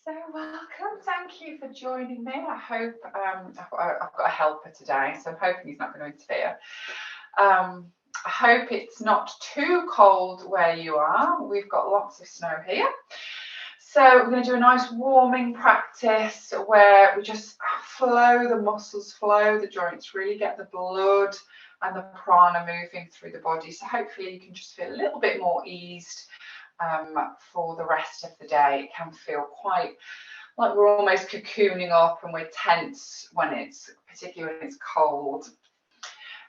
So welcome, thank you for joining me. I hope I've got a helper today, so I'm hoping he's not going to interfere. I hope it's not too cold where you are. We've got lots of snow here. So we're going to do a nice warming practice where we just flow the muscles, flow the joints, really get the blood and the prana moving through the body. So hopefully you can just feel a little bit more eased for the rest of the day. It can feel quite like we're almost cocooning up and we're tense particularly when it's cold.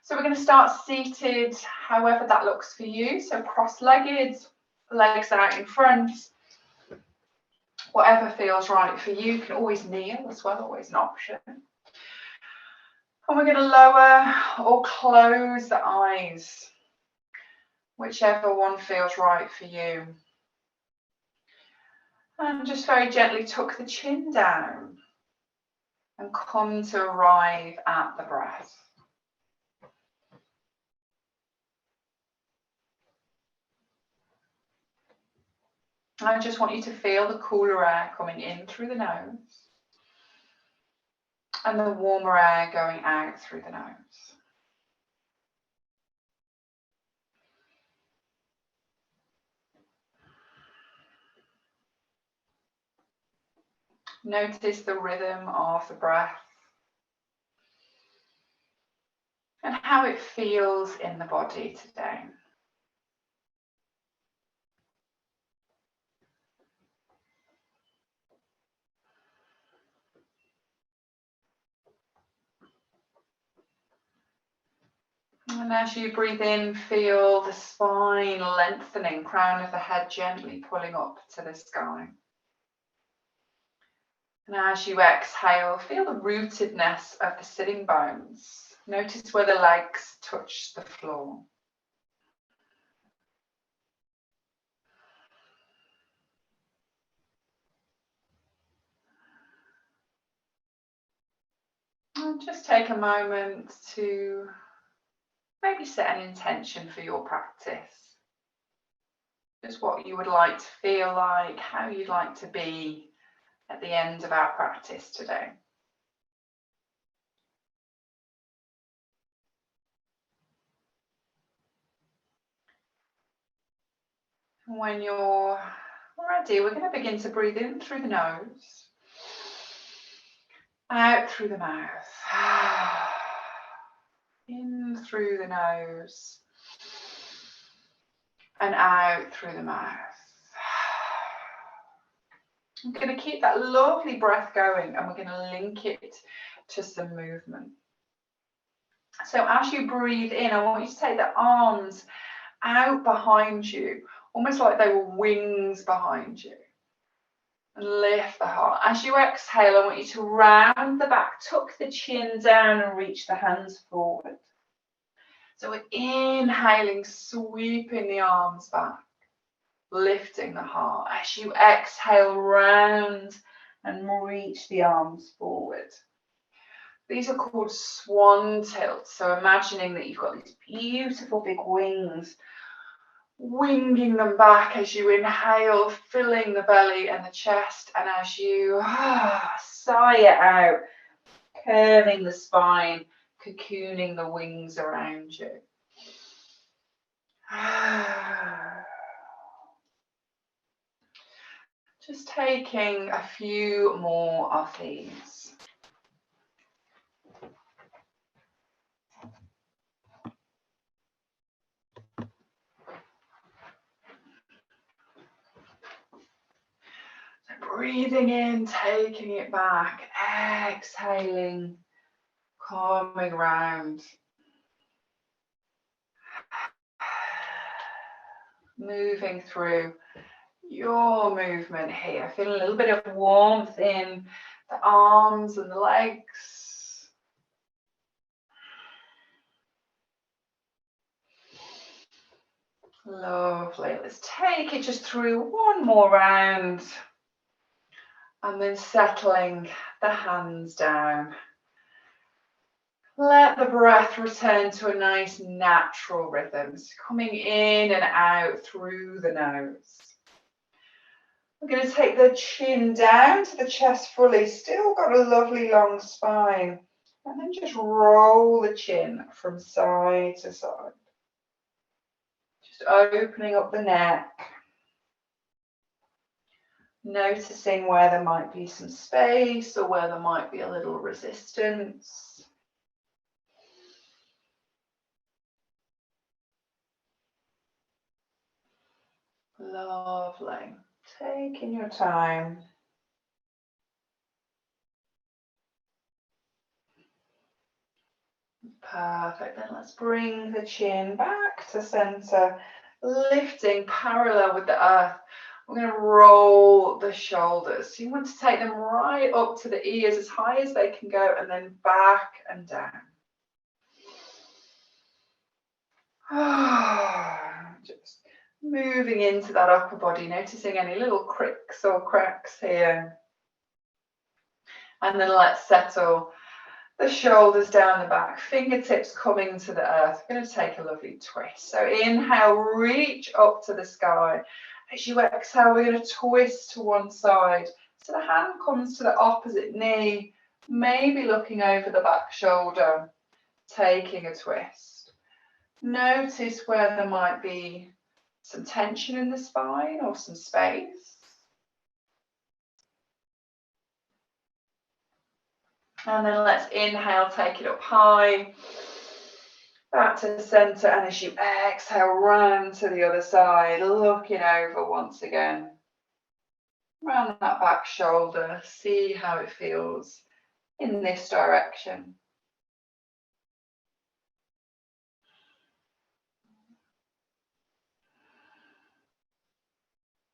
So we're going to start seated, however that looks for you. So cross-legged, legs out in front, whatever feels right for you. You can always kneel as well, always an option. And we're going to lower or close the eyes, whichever one feels right for you. And just very gently tuck the chin down and come to arrive at the breath. I just want you to feel the cooler air coming in through the nose and the warmer air going out through the nose. Notice the rhythm of the breath and how it feels in the body today. And as you breathe in, feel the spine lengthening, crown of the head gently pulling up to the sky. And as you exhale, feel the rootedness of the sitting bones. Notice where the legs touch the floor. And just take a moment to maybe set an intention for your practice. Just what you would like to feel like, how you'd like to be at the end of our practice today. When you're ready, we're going to begin to breathe in through the nose, out through the mouth, in through the nose, and out through the mouth. I'm going to keep that lovely breath going and we're going to link it to some movement. So as you breathe in, I want you to take the arms out behind you, almost like they were wings behind you. And lift the heart. As you exhale, I want you to round the back, tuck the chin down and reach the hands forward. So we're inhaling, sweeping the arms back, lifting the heart. As you exhale, round and reach the arms forward. These are called swan tilts. So imagining that you've got these beautiful big wings, winging them back as you inhale, filling the belly and the chest, and as you sigh it out, curving the spine, cocooning the wings around you. Just taking a few more of these. Breathing in, taking it back, exhaling, coming round. Moving through your movement here. Feel a little bit of warmth in the arms and the legs. Lovely. Let's take it just through one more round. And then settling the hands down. Let the breath return to a nice natural rhythm, coming in and out through the nose. We're going to take the chin down to the chest fully, still got a lovely long spine. And then just roll the chin from side to side. Just opening up the neck. Noticing where there might be some space or where there might be a little resistance. Lovely. Taking your time. Perfect. Then let's bring the chin back to center, lifting parallel with the earth. We're going to roll the shoulders. So you want to take them right up to the ears as high as they can go, and then back and down. Just moving into that upper body, noticing any little cricks or cracks here. And then let's settle the shoulders down the back, fingertips coming to the earth. We're going to take a lovely twist. So inhale, reach up to the sky. As you exhale, we're going to twist to one side. So the hand comes to the opposite knee, maybe looking over the back shoulder, taking a twist. Notice where there might be some tension in the spine or some space. And then let's inhale, take it up high, back to the center, and as you exhale, round to the other side, looking over once again. Round that back shoulder, see how it feels in this direction.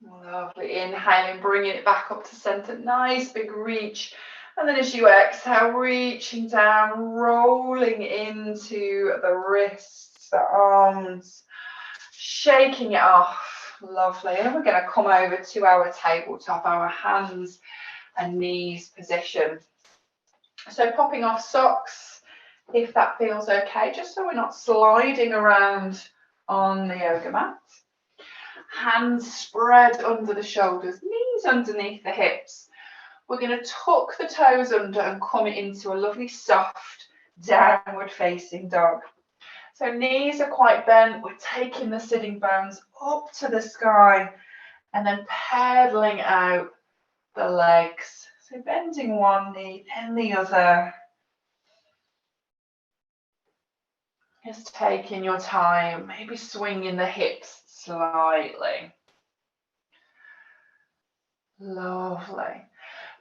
Lovely. Inhaling, bringing it back up to center. Nice big reach. And then as you exhale, reaching down, rolling into the wrists, the arms, shaking it off. Lovely. And then we're going to come over to our tabletop, our hands and knees position. So popping off socks, if that feels okay, just so we're not sliding around on the yoga mat. Hands spread under the shoulders, knees underneath the hips. We're going to tuck the toes under and come into a lovely soft downward facing dog. So knees are quite bent. We're taking the sitting bones up to the sky and then pedaling out the legs. So bending one knee, then the other. Just taking your time, maybe swinging the hips slightly. Lovely.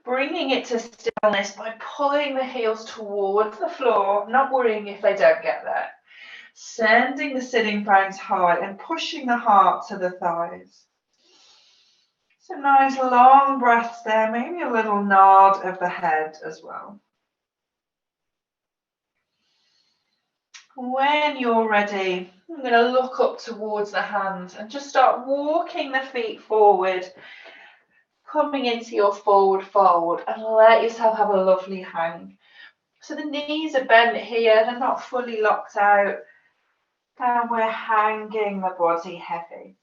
Bringing it to stillness by pulling the heels towards the floor, not worrying if they don't get there. Sending the sitting bones high and pushing the heart to the thighs. So nice long breaths there, maybe a little nod of the head as well. When you're ready, I'm going to look up towards the hands and just start walking the feet forward, coming into your forward fold, and let yourself have a lovely hang. So the knees are bent here, they're not fully locked out, and we're hanging the body heavy.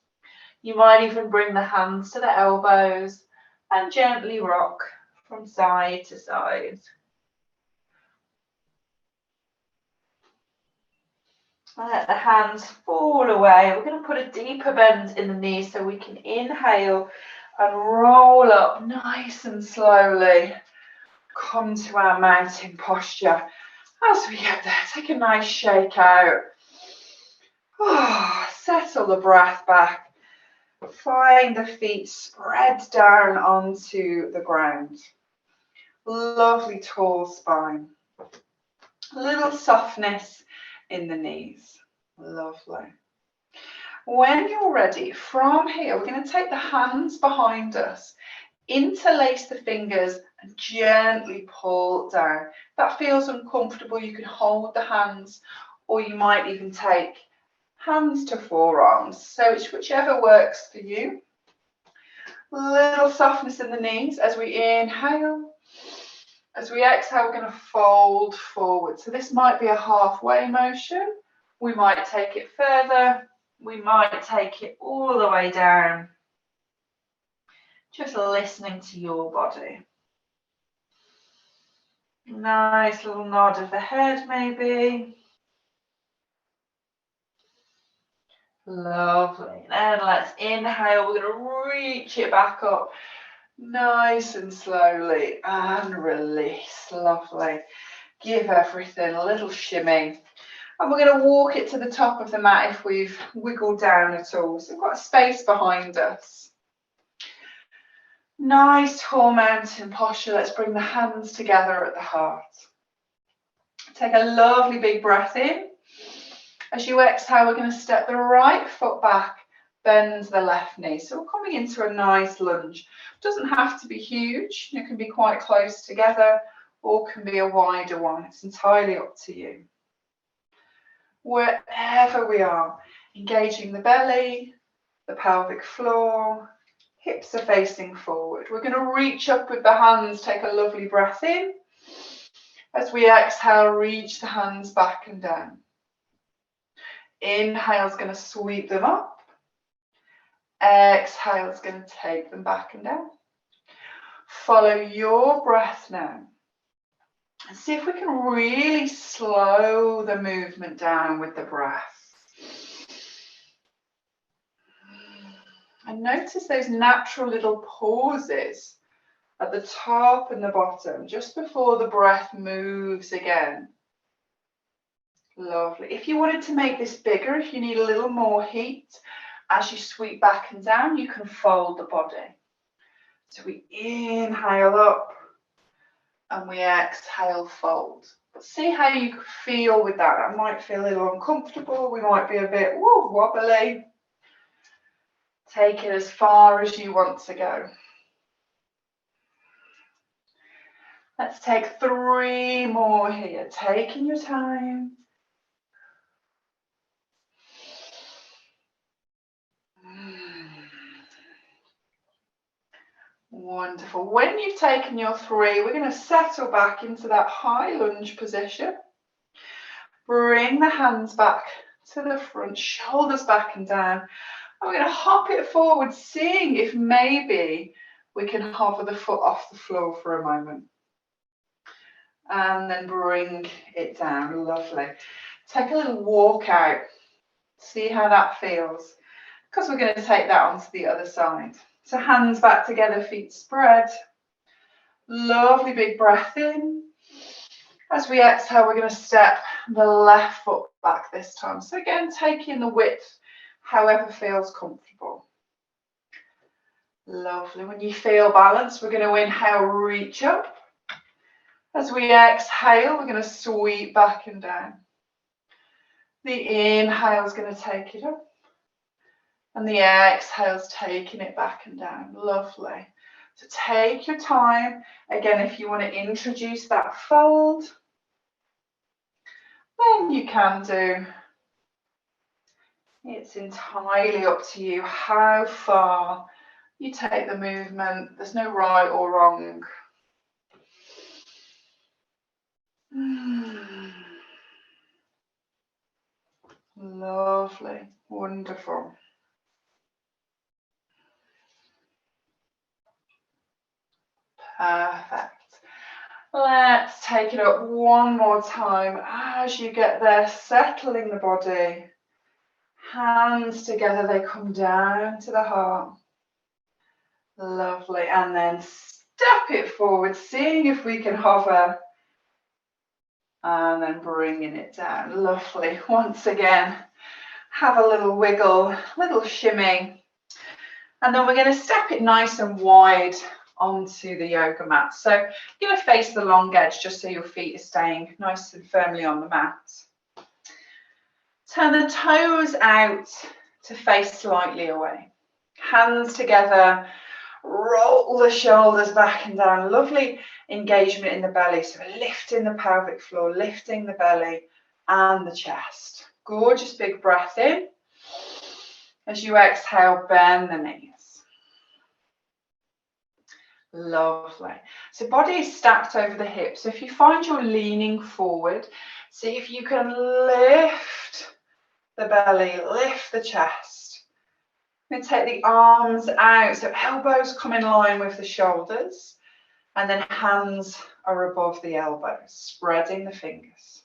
You might even bring the hands to the elbows and gently rock from side to side. Let the hands fall away. We're going to put a deeper bend in the knees so we can inhale and roll up nice and slowly. Come to our mountain posture. As we get there, take a nice shake out. Settle the breath back. Find the feet spread down onto the ground. Lovely tall spine. A little softness in the knees. Lovely. When you're ready, from here, we're going to take the hands behind us, interlace the fingers and gently pull down. If that feels uncomfortable, you can hold the hands, or you might even take hands to forearms. So it's whichever works for you. Little softness in the knees as we inhale. As we exhale, we're going to fold forward. So this might be a halfway motion. We might take it further. We might take it all the way down. Just listening to your body. Nice little nod of the head, maybe. Lovely. And let's inhale. We're going to reach it back up nice and slowly and release. Lovely. Give everything a little shimmy. And we're going to walk it to the top of the mat if we've wiggled down at all. So we've got space behind us. Nice tall mountain posture. Let's bring the hands together at the heart. Take a lovely big breath in. As you exhale, we're going to step the right foot back, bend the left knee. So we're coming into a nice lunge. It doesn't have to be huge. It can be quite close together or can be a wider one. It's entirely up to you. Wherever we are, engaging the belly, the pelvic floor, hips are facing forward. We're going to reach up with the hands, take a lovely breath in. As we exhale, reach the hands back and down. Inhale is going to sweep them up. Exhale is going to take them back and down. Follow your breath now. And see if we can really slow the movement down with the breath. And notice those natural little pauses at the top and the bottom, just before the breath moves again. Lovely. If you wanted to make this bigger, if you need a little more heat, as you sweep back and down, you can fold the body. So we inhale up and we exhale, fold. But see how you feel with that. That might feel a little uncomfortable. We might be a bit wobbly. Take it as far as you want to go. Let's take 3 more here. Taking your time. Wonderful. When you've taken your 3, we're going to settle back into that high lunge position. Bring the hands back to the front, shoulders back and down. I'm going to hop it forward, seeing if maybe we can hover the foot off the floor for a moment. And then bring it down. Lovely. Take a little walk out. See how that feels. Because we're going to take that onto the other side. So hands back together, feet spread. Lovely big breath in. As we exhale, we're going to step the left foot back this time. So again, taking the width, however feels comfortable. Lovely. When you feel balanced, we're going to inhale, reach up. As we exhale, we're going to sweep back and down. The inhale is going to take it up. And the exhale is taking it back and down. Lovely. So take your time. Again, if you want to introduce that fold, then you can do. It's entirely up to you how far you take the movement. There's no right or wrong. Lovely. Wonderful. Perfect. Let's take it up one more time. As you get there, settling the body. Hands together, they come down to the heart. Lovely. And then step it forward, seeing if we can hover. And then bringing it down. Lovely. Once again, have a little wiggle, little shimmy. And then we're going to step it nice and wide onto the yoga mat. So you're going to face the long edge just so your feet are staying nice and firmly on the mat. Turn the toes out to face slightly away. Hands together, roll the shoulders back and down. Lovely engagement in the belly. So lifting the pelvic floor, lifting the belly and the chest. Gorgeous big breath in. As you exhale, bend the knees. Lovely. So body is stacked over the hips. So if you find you're leaning forward, see if you can lift the belly, lift the chest. We're going to take the arms out, so elbows come in line with the shoulders, and then hands are above the elbows, spreading the fingers.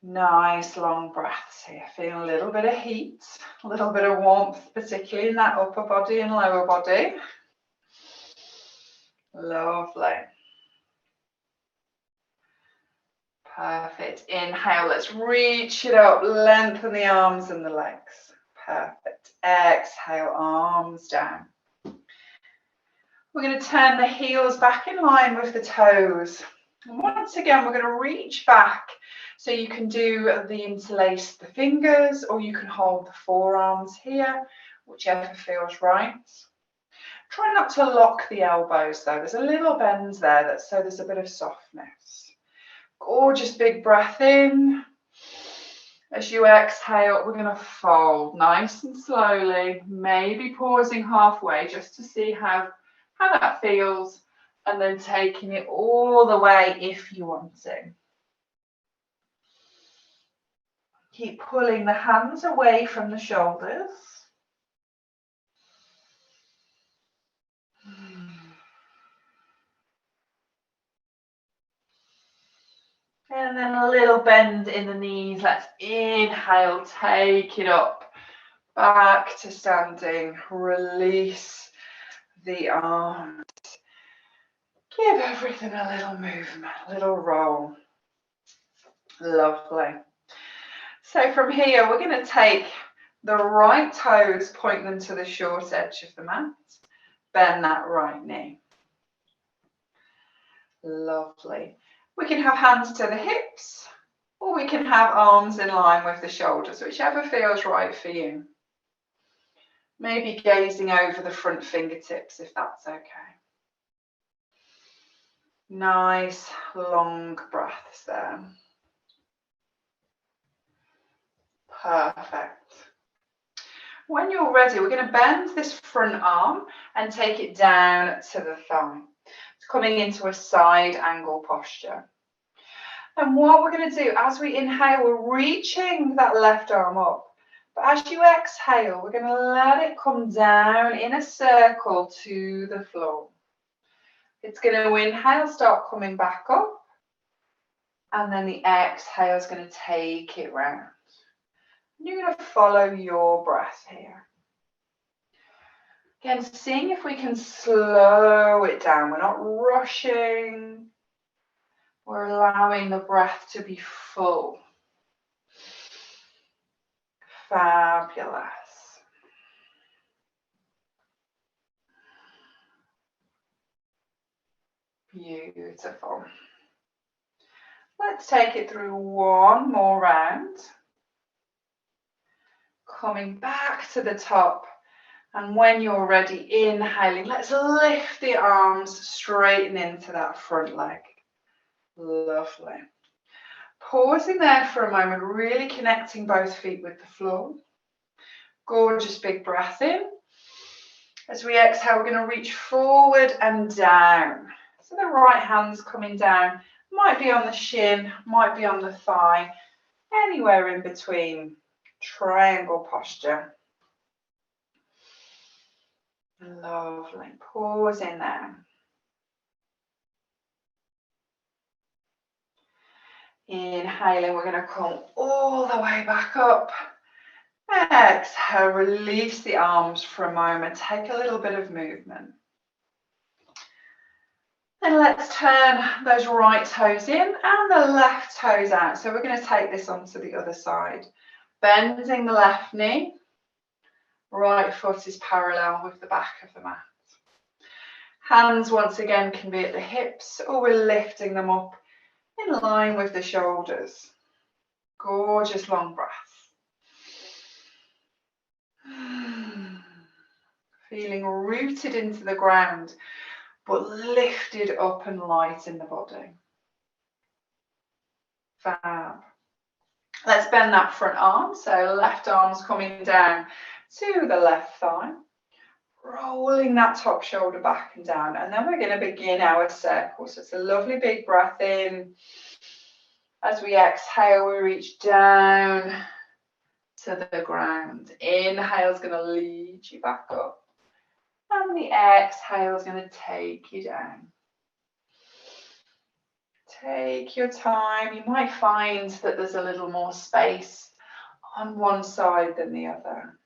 Nice long breaths here. Feeling a little bit of heat, a little bit of warmth, particularly in that upper body and lower body. Lovely. Perfect. Inhale, let's reach it up, lengthen the arms and the legs. Perfect. Exhale, arms down. We're going to turn the heels back in line with the toes. And once again, we're going to reach back. So you can do the interlace the fingers, or you can hold the forearms here, whichever feels right. Try not to lock the elbows though. There's a little bend there, so there's a bit of softness. Gorgeous big breath in. As you exhale, we're going to fold nice and slowly, maybe pausing halfway just to see how that feels, and then taking it all the way if you want to. Keep pulling the hands away from the shoulders. And then a little bend in the knees. Let's inhale, take it up, back to standing. Release the arms. Give everything a little movement, a little roll. Lovely. So from here, we're going to take the right toes, point them to the short edge of the mat. Bend that right knee. Lovely. We can have hands to the hips, or we can have arms in line with the shoulders, whichever feels right for you. Maybe gazing over the front fingertips if that's okay. Nice long breaths there. Perfect. When you're ready, we're going to bend this front arm and take it down to the thigh. It's coming into a side angle posture. And what we're going to do as we inhale, we're reaching that left arm up. But as you exhale, we're going to let it come down in a circle to the floor. It's going to inhale, start coming back up. And then the exhale is going to take it round. You're going to follow your breath here. Again, seeing if we can slow it down. We're not rushing. We're allowing the breath to be full. Fabulous. Beautiful. Let's take it through one more round. Coming back to the top, and when you're ready, inhaling, let's lift the arms, straighten into that front leg. Lovely. Pausing there for a moment, really connecting both feet with the floor. Gorgeous big breath in. As we exhale, we're going to reach forward and down. So the right hand's coming down, might be on the shin, might be on the thigh, anywhere in between. Triangle posture. Lovely. Pause in there. Inhaling, we're going to come all the way back up. Exhale, release the arms for a moment. Take a little bit of movement. Then let's turn those right toes in and the left toes out. So we're going to take this onto the other side. Bending the left knee. Right foot is parallel with the back of the mat. Hands once again can be at the hips, or we're lifting them up in line with the shoulders. Gorgeous long breath. Feeling rooted into the ground, but lifted up and light in the body. Fab. Let's bend that front arm. So left arm's coming down to the left thigh. Rolling that top shoulder back and down. And then we're going to begin our circle. So it's a lovely big breath in. As we exhale, we reach down to the ground. Inhale is going to lead you back up. And the exhale is going to take you down. Take your time. You might find that there's a little more space on one side than the other.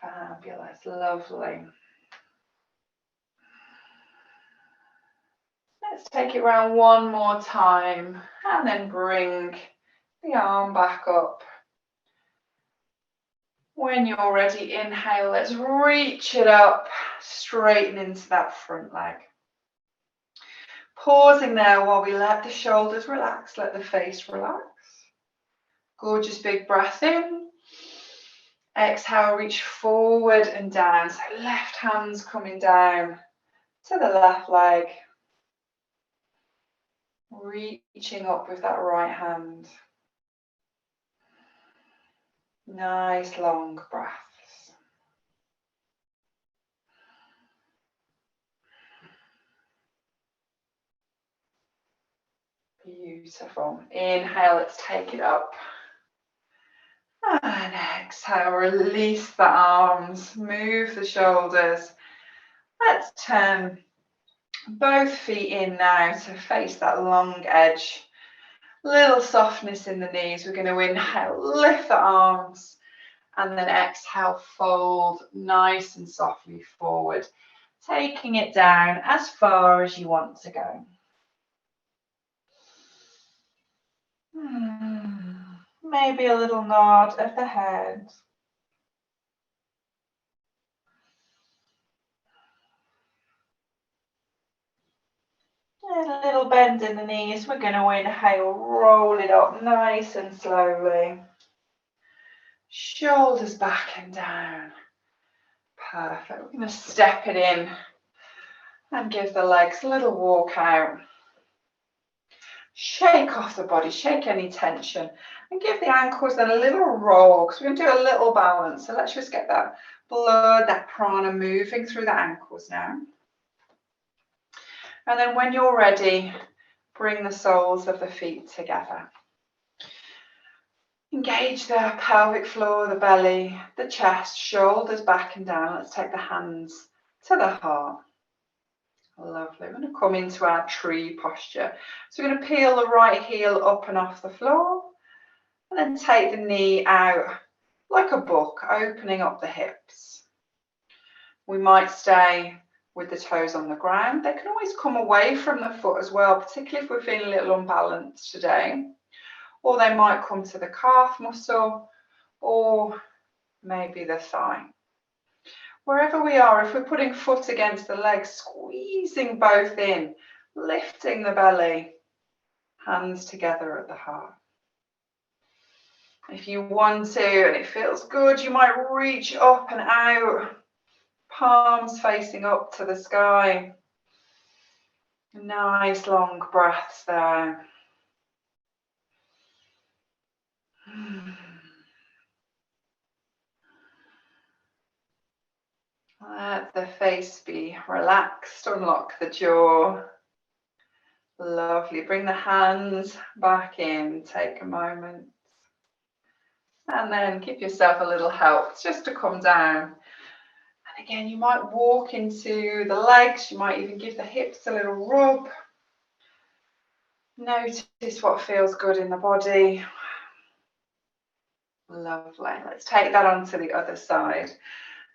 Fabulous, lovely. Let's take it around one more time and then bring the arm back up. When you're ready, inhale, let's reach it up, straighten into that front leg. Pausing there while we let the shoulders relax, let the face relax. Gorgeous big breath in. Exhale, reach forward and down. So left hand's coming down to the left leg. Reaching up with that right hand. Nice long breaths. Beautiful. Inhale, let's take it up. And exhale, release the arms, move the shoulders. Let's turn both feet in now to face that long edge. Little softness in the knees. We're going to inhale, lift the arms, and then exhale, fold nice and softly forward, taking it down as far as you want to go. Maybe a little nod of the head. A little bend in the knees. We're going to inhale, roll it up nice and slowly. Shoulders back and down. Perfect. We're going to step it in and give the legs a little walk out. Shake off the body, shake any tension, and give the ankles then a little roll, because we're going to do a little balance. So let's just get that blood, that prana moving through the ankles now. And then when you're ready, bring the soles of the feet together. Engage the pelvic floor, the belly, the chest, shoulders back and down. Let's take the hands to the heart. Lovely. We're going to come into our tree posture. So we're going to peel the right heel up and off the floor, and then take the knee out like a book, opening up the hips. We might stay with the toes on the ground. They can always come away from the foot as well, particularly if we're feeling a little unbalanced today. Or they might come to the calf muscle, or maybe the thigh. Wherever we are, if we're putting foot against the leg, squeezing both in, lifting the belly, hands together at the heart. If you want to, and it feels good, you might reach up and out, palms facing up to the sky. Nice long breaths there. Let the face be relaxed, unlock the jaw. Lovely. Bring the hands back in, take a moment. And then give yourself a little help just to come down. And again, you might walk into the legs, you might even give the hips a little rub. Notice what feels good in the body. Lovely. Let's take that onto the other side.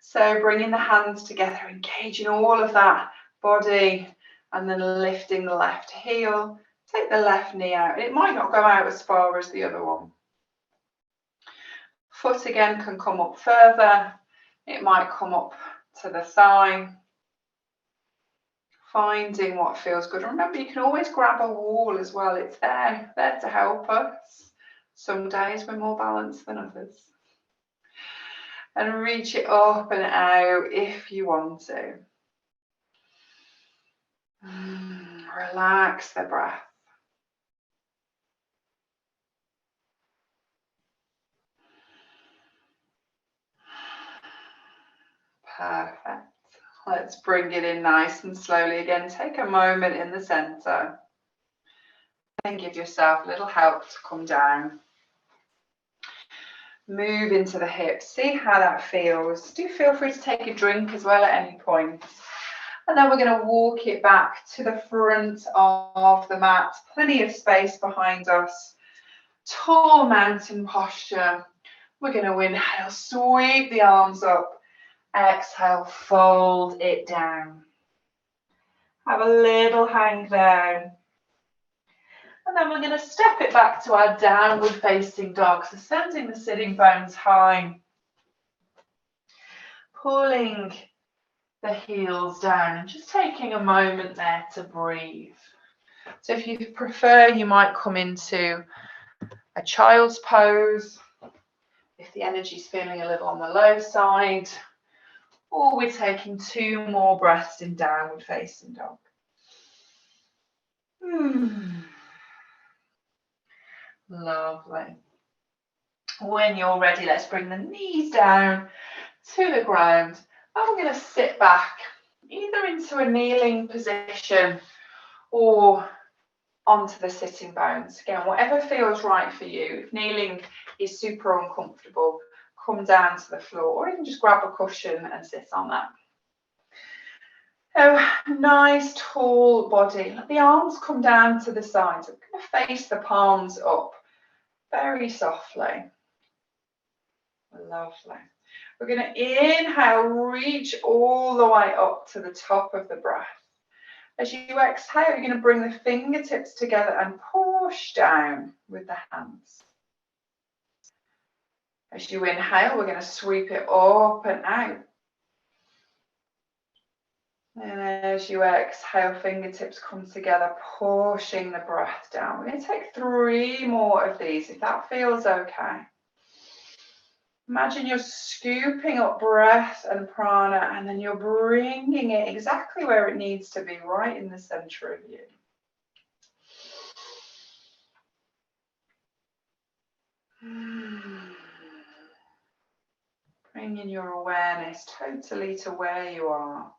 So bringing the hands together, engaging all of that body, and then lifting the left heel. Take the left knee out. It might not go out as far as the other one. Foot again can come up further. It might come up to the thigh. Finding what feels good. Remember, you can always grab a wall as well. It's there to help us. Some days we're more balanced than others. And reach it up and out if you want to. Relax the breath. Perfect. Let's bring it in nice and slowly again. Take a moment in the center. then give yourself a little help to come down. Move into the hips, see how that feels. Do feel free to take a drink as well at any point. And then we're going to walk it back to the front of the mat. Plenty of space behind us. Tall mountain posture. We're going to inhale, sweep the arms up. Exhale, fold it down. Have a little hang down. And then we're going to step it back to our downward facing dog. So sending the sitting bones high. Pulling the heels down and just taking a moment there to breathe. So if you prefer, you might come into a child's pose if the energy's feeling a little on the low side, or we're taking 2 more breaths in downward facing dog. Lovely. When you're ready, let's bring the knees down to the ground, and we're going to sit back either into a kneeling position or onto the sitting bones. Again, whatever feels right for you. If kneeling is super uncomfortable, come down to the floor, or even just grab a cushion and sit on that. So, nice tall body. Let the arms come down to the sides. We're going to face the palms up very softly. Lovely. We're going to inhale, reach all the way up to the top of the breath. As you exhale, you're going to bring the fingertips together and push down with the hands. As you inhale, we're going to sweep it up and out. And as you exhale, fingertips come together, pushing the breath down. We're going to take 3 more of these, if that feels okay. Imagine you're scooping up breath and prana, and then you're bringing it exactly where it needs to be, right in the center of you. Bringing your awareness totally to where you are,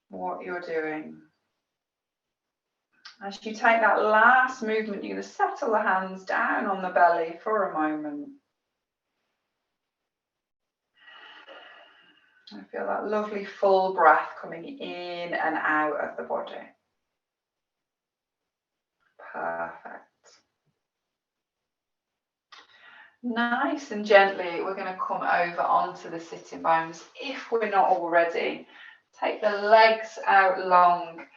what you're doing. As you take that last movement, you're going to settle the hands down on the belly for a moment. I feel that lovely full breath coming in and out of the body. Perfect. Nice and gently, we're going to come over onto the sitting bones. If we're not already, take the legs out long.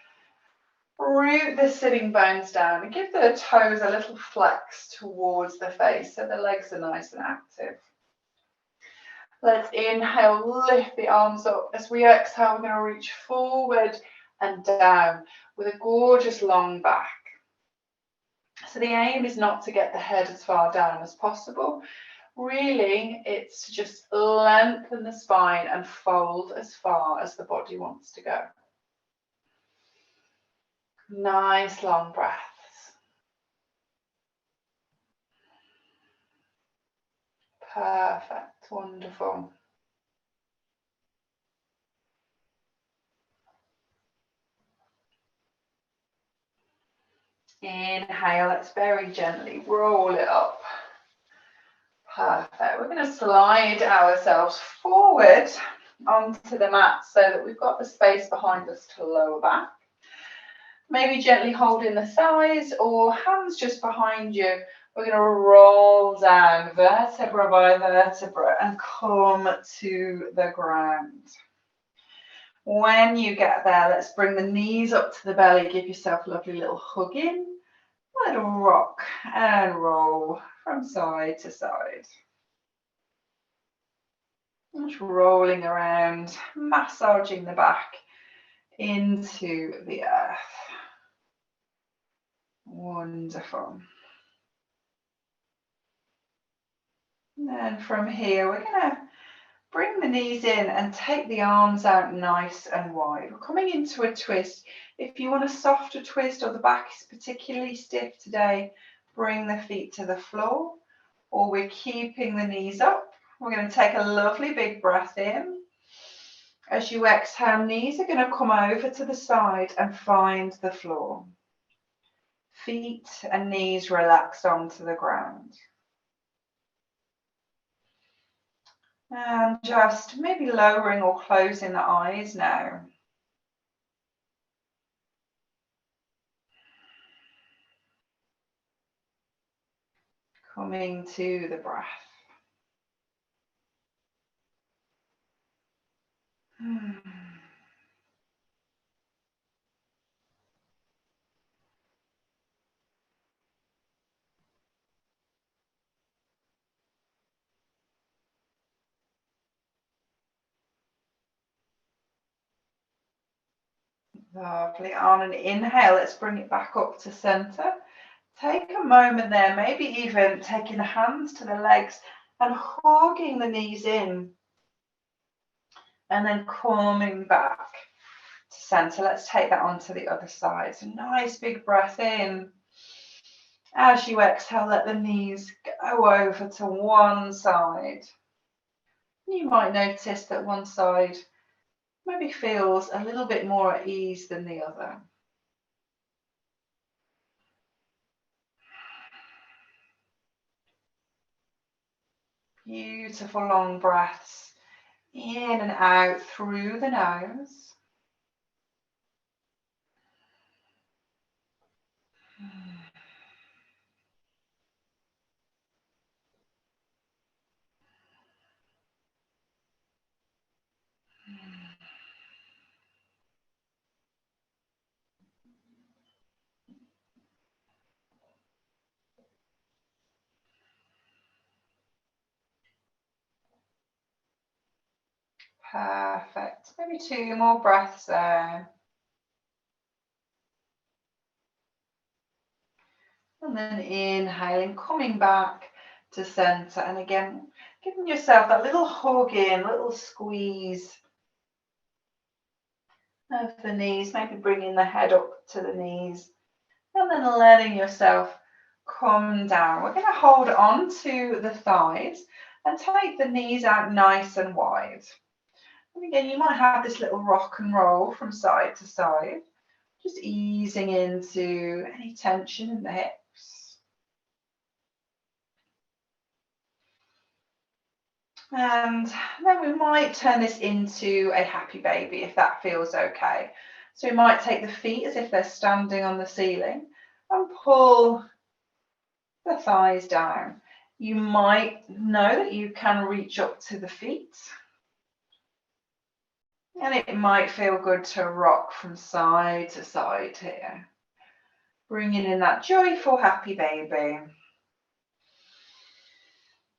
Root the sitting bones down and give the toes a little flex towards the face so the legs are nice and active. Let's inhale, lift the arms up. As we exhale, we're going to reach forward and down with a gorgeous long back. So the aim is not to get the head as far down as possible. Really, it's to just lengthen the spine and fold as far as the body wants to go. Nice long breaths. Perfect, wonderful. Inhale, let's very gently roll it up. Perfect. We're going to slide ourselves forward onto the mat so that we've got the space behind us to lower back. Maybe gently holding the thighs or hands just behind you. We're going to roll down vertebra by vertebra and come to the ground. When you get there, let's bring the knees up to the belly. Give yourself a lovely little hug in. Let it rock and roll from side to side. Just rolling around, massaging the back into the earth. Wonderful. And then from here, we're going to bring the knees in and take the arms out nice and wide. We're coming into a twist. If you want a softer twist or the back is particularly stiff today, bring the feet to the floor, or we're keeping the knees up. We're going to take a lovely big breath in. As you exhale, knees are going to come over to the side and find the floor. Feet and knees relaxed onto the ground. And just maybe lowering or closing the eyes now. Coming to the breath. Lovely. On an inhale, let's bring it back up to center. Take a moment there, maybe even taking the hands to the legs and hugging the knees in. And then coming back to center. Let's take that onto the other side. So nice big breath in. As you exhale, let the knees go over to one side. You might notice that one side maybe feels a little bit more at ease than the other. Beautiful long breaths in and out through the nose. Perfect. Maybe 2 more breaths there. And then inhaling, coming back to center. And again, giving yourself that little hug in, little squeeze of the knees, maybe bringing the head up to the knees. And then letting yourself come down. We're going to hold on to the thighs and take the knees out nice and wide. And again, you might have this little rock and roll from side to side, just easing into any tension in the hips. And then we might turn this into a happy baby if that feels okay. So we might take the feet as if they're standing on the ceiling and pull the thighs down. You might know that you can reach up to the feet. And it might feel good to rock from side to side here. Bringing in that joyful, happy baby.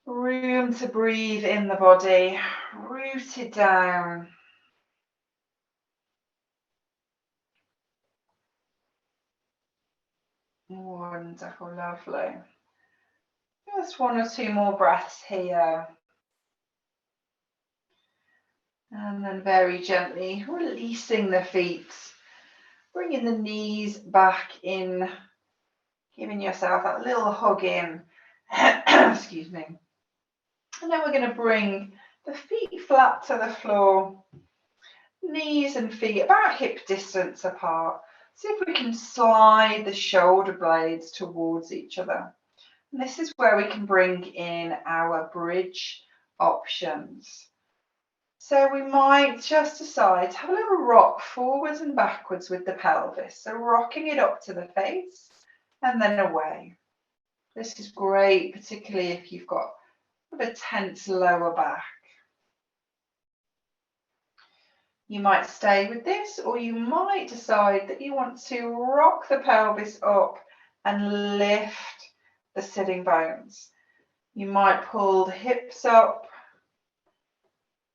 Room to breathe in the body, rooted down. Wonderful, lovely. Just 1 or 2 more breaths here. And then very gently releasing the feet, bringing the knees back in, giving yourself that little hug in. Excuse me. And then we're going to bring the feet flat to the floor, knees and feet about hip distance apart. See if we can slide the shoulder blades towards each other. And this is where we can bring in our bridge options. So we might just decide to have a little rock forwards and backwards with the pelvis. So rocking it up to the face and then away. This is great, particularly if you've got a tense lower back. You might stay with this, or you might decide that you want to rock the pelvis up and lift the sitting bones. You might pull the hips up,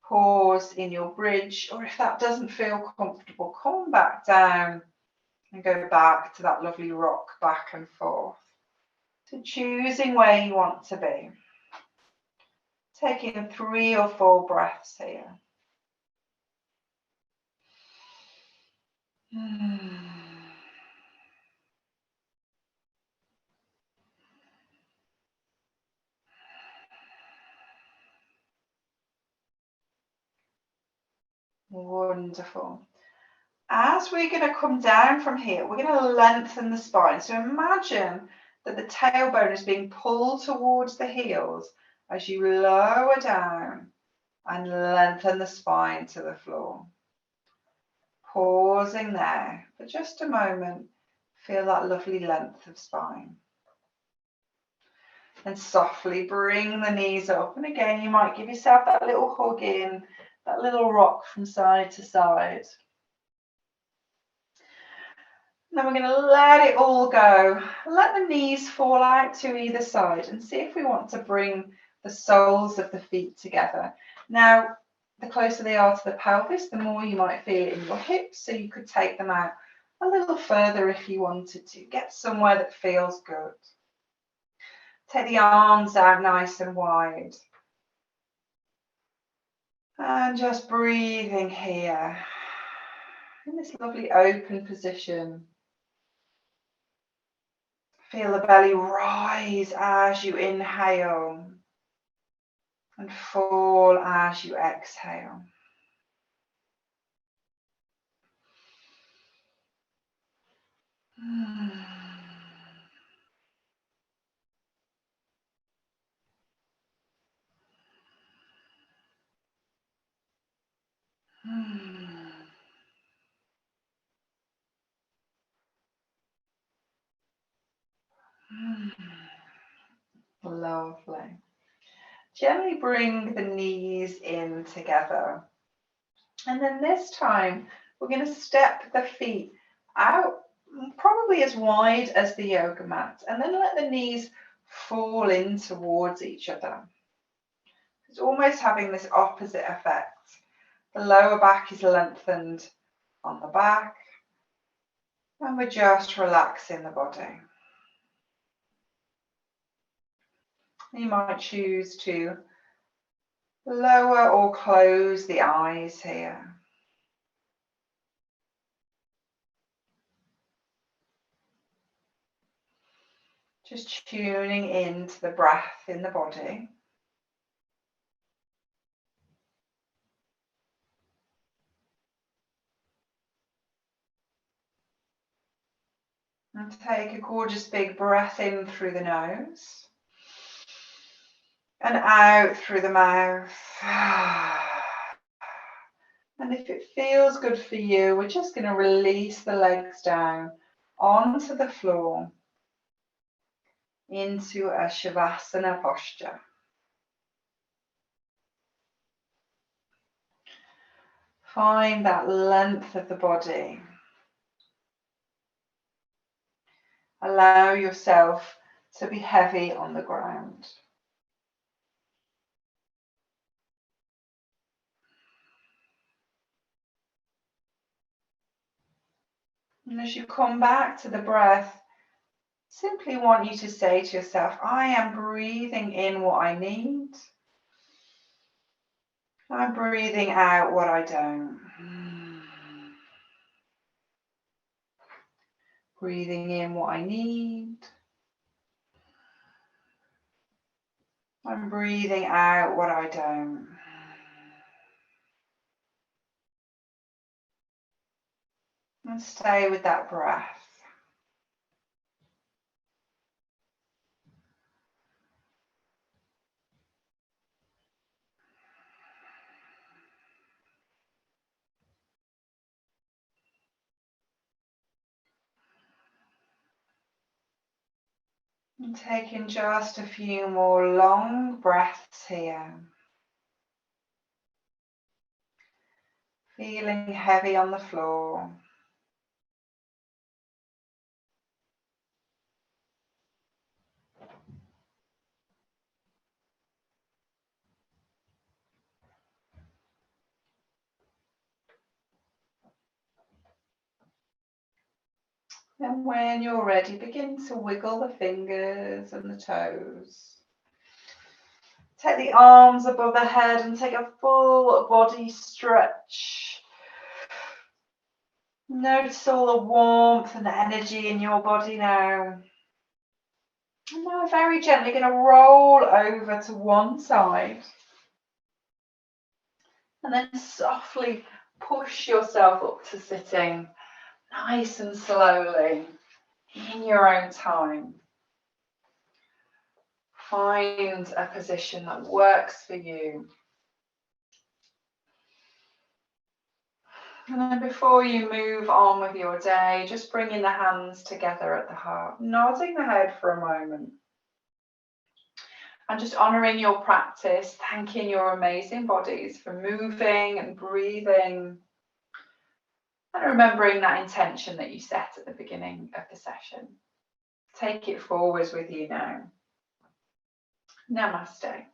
pause in your bridge, or if that doesn't feel comfortable, come back down and go back to that lovely rock back and forth. So choosing where you want to be. Taking 3 or 4 breaths here. Wonderful. As we're going to come down from here, we're going to lengthen the spine. So imagine that the tailbone is being pulled towards the heels as you lower down and lengthen the spine to the floor. Pausing there for just a moment. Feel that lovely length of spine. And softly bring the knees up. And again, you might give yourself that little hug in, that little rock from side to side. Then we're going to let it all go. Let the knees fall out to either side and see if we want to bring the soles of the feet together. Now, the closer they are to the pelvis, the more you might feel it in your hips, so you could take them out a little further if you wanted to. Get somewhere that feels good. Take the arms out nice and wide. And just breathing here in this lovely open position. Feel the belly rise as you inhale and fall as you exhale. Lovely. Gently bring the knees in together. And then this time, we're going to step the feet out, probably as wide as the yoga mat, and then let the knees fall in towards each other. It's almost having this opposite effect. The lower back is lengthened on the back, and we're just relaxing the body. You might choose to lower or close the eyes here. Just tuning into the breath in the body. And take a gorgeous big breath in through the nose and out through the mouth. And if it feels good for you, we're just going to release the legs down onto the floor into a Shavasana posture. Find that length of the body. Allow yourself to be heavy on the ground. And as you come back to the breath, simply want you to say to yourself, I am breathing in what I need. I'm breathing out what I don't. Breathing in what I need. I'm breathing out what I don't. And stay with that breath. And taking just a few more long breaths here. Feeling heavy on the floor. And when you're ready, begin to wiggle the fingers and the toes. Take the arms above the head and take a full body stretch. Notice all the warmth and the energy in your body now. And now very gently going to roll over to one side. And then softly push yourself up to sitting nice and slowly in your own time. Find a position that works for you. And then before you move on with your day, just bringing the hands together at the heart, nodding the head for a moment. And just honouring your practice, thanking your amazing bodies for moving and breathing. And remembering that intention that you set at the beginning of the session. Take it forwards with you now. Namaste.